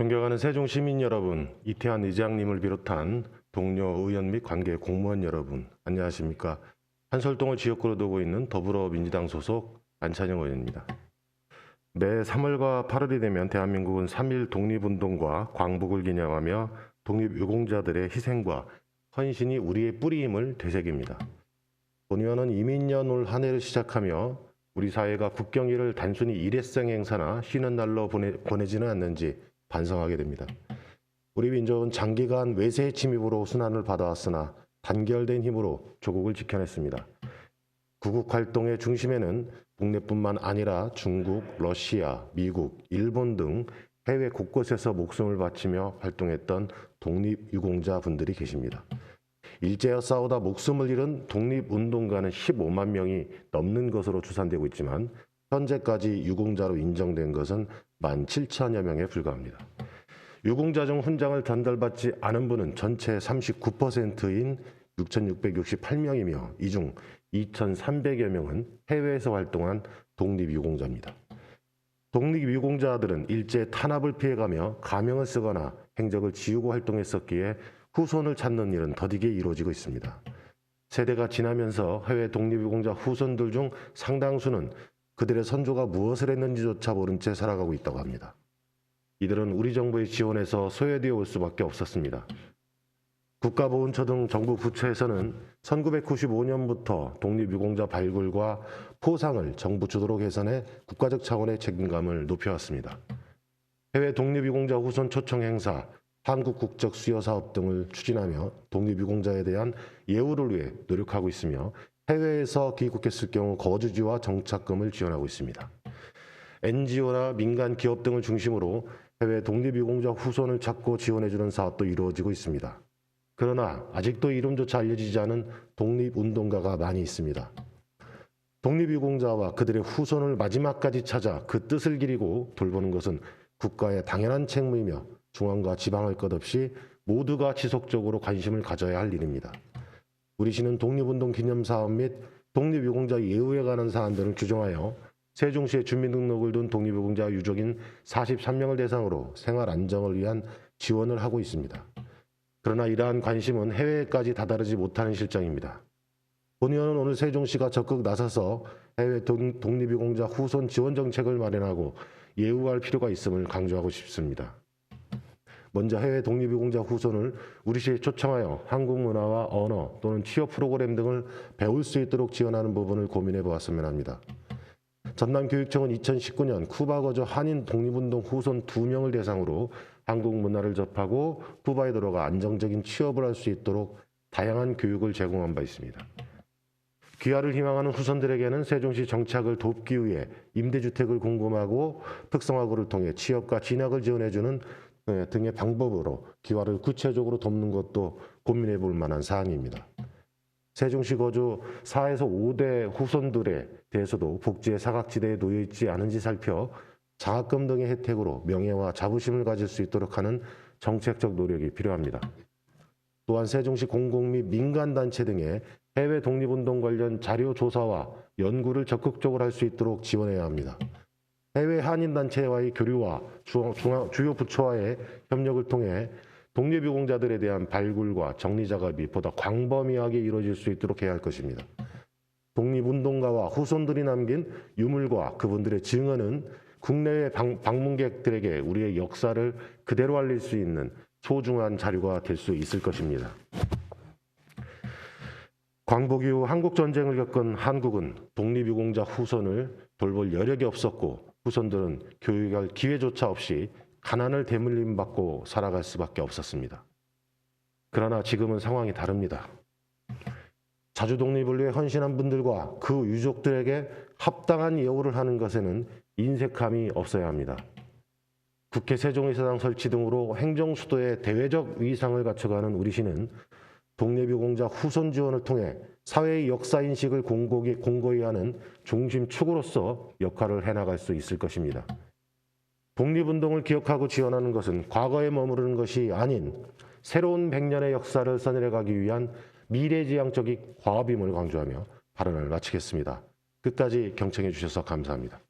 존경하는 세종 시민 여러분, 이태한 의장님을 비롯한 동료 의원 및 관계 공무원 여러분, 안녕하십니까? 한설동을 지역구로 두고 있는 더불어민주당 소속 안찬영 의원입니다. 매 3월과 8월이 되면 대한민국은 3.1 독립운동과 광복을 기념하며 독립유공자들의 희생과 헌신이 우리의 뿌리임을 되새깁니다. 본 의원은 이민년 올 한 해를 시작하며 우리 사회가 국경일을 단순히 일회성 행사나 쉬는 날로 보내지는 않는지 반성하게 됩니다. 우리 민족은 장기간 외세의 침입으로 순환을 받아왔으나 단결된 힘으로 조국을 지켜냈습니다. 구국 활동의 중심에는 국내뿐만 아니라 중국, 러시아, 미국, 일본 등 해외 곳곳에서 목숨을 바치며 활동했던 독립유공자 분들이 계십니다. 일제와 싸우다 목숨을 잃은 독립운동가는 15만 명이 넘는 것으로 추산되고 있지만 현재까지 유공자로 인정된 것은 17,000여 명에 불과합니다. 유공자 중 훈장을 전달받지 않은 분은 전체 39%인 6,668명이며 이 중 2,300여 명은 해외에서 활동한 독립유공자입니다. 독립유공자들은 일제 탄압을 피해가며 가명을 쓰거나 행적을 지우고 활동했었기에 후손을 찾는 일은 더디게 이루어지고 있습니다. 세대가 지나면서 해외 독립유공자 후손들 중 상당수는 그들의 선조가 무엇을 했는지조차 모른 채 살아가고 있다고 합니다. 이들은 우리 정부의 지원에서 소외되어 올 수밖에 없었습니다. 국가보훈처 등 정부 부처에서는 1995년부터 독립유공자 발굴과 포상을 정부 주도로 개선해 국가적 차원의 책임감을 높여왔습니다. 해외 독립유공자 후손 초청 행사, 한국 국적 수여 사업 등을 추진하며 독립유공자에 대한 예우를 위해 노력하고 있으며 해외에서 귀국했을 경우 거주지와 정착금을 지원하고 있습니다. NGO나 민간 기업 등을 중심으로 해외 독립유공자 후손을 찾고 지원해주는 사업도 이루어지고 있습니다. 그러나 아직도 이름조차 알려지지 않은 독립운동가가 많이 있습니다. 독립유공자와 그들의 후손을 마지막까지 찾아 그 뜻을 기리고 돌보는 것은 국가의 당연한 책무이며 중앙과 지방할 것 없이 모두가 지속적으로 관심을 가져야 할 일입니다. 우리 시는 독립운동 기념사업 및 독립유공자 예우에 관한 사안들을 규정하여 세종시에 주민등록을 둔 독립유공자 유족인 43명을 대상으로 생활 안정을 위한 지원을 하고 있습니다. 그러나 이러한 관심은 해외까지 다다르지 못하는 실정입니다. 본 의원은 오늘 세종시가 적극 나서서 해외 독립유공자 후손 지원 정책을 마련하고 예우할 필요가 있음을 강조하고 싶습니다. 먼저 해외 독립유공자 후손을 우리 시에 초청하여 한국 문화와 언어 또는 취업 프로그램 등을 배울 수 있도록 지원하는 부분을 고민해 보았으면 합니다. 전남교육청은 2019년 쿠바 거주 한인 독립운동 후손 2명을 대상으로 한국 문화를 접하고 쿠바에 들어가 안정적인 취업을 할 수 있도록 다양한 교육을 제공한 바 있습니다. 귀화를 희망하는 후손들에게는 세종시 정착을 돕기 위해 임대주택을 공급하고 특성화고를 통해 취업과 진학을 지원해주는 등의 방법으로 귀화를 구체적으로 돕는 것도 고민해 볼 만한 사안입니다. 세종시 거주 4에서 5대 후손들에 대해서도 복지의 사각지대에 놓여 있지 않은지 살펴 장학금 등의 혜택으로 명예와 자부심을 가질 수 있도록 하는 정책적 노력이 필요합니다. 또한 세종시 공공 및 민간단체 등의 해외 독립운동 관련 자료 조사와 연구를 적극적으로 할 수 있도록 지원해야 합니다. 해외 한인단체와의 교류와 주요 부처와의 협력을 통해 독립유공자들에 대한 발굴과 정리 작업이 보다 광범위하게 이루어질 수 있도록 해야 할 것입니다. 독립운동가와 후손들이 남긴 유물과 그분들의 증언은 국내외 방문객들에게 우리의 역사를 그대로 알릴 수 있는 소중한 자료가 될 수 있을 것입니다. 광복 이후 한국전쟁을 겪은 한국은 독립유공자 후손을 돌볼 여력이 없었고 후손들은 교육할 기회조차 없이 가난을 대물림받고 살아갈 수밖에 없었습니다. 그러나 지금은 상황이 다릅니다. 자주 독립을 위해 헌신한 분들과 그 유족들에게 합당한 예우를 하는 것에는 인색함이 없어야 합니다. 국회 세종의사당 설치 등으로 행정수도의 대외적 위상을 갖춰가는 우리 시는 독립유공자 후손 지원을 통해 사회의 역사인식을 공고히 하는 중심축으로서 역할을 해나갈 수 있을 것입니다. 독립운동을 기억하고 지원하는 것은 과거에 머무르는 것이 아닌 새로운 100년의 역사를 써내려가기 위한 미래지향적인 과업임을 강조하며 발언을 마치겠습니다. 끝까지 경청해 주셔서 감사합니다.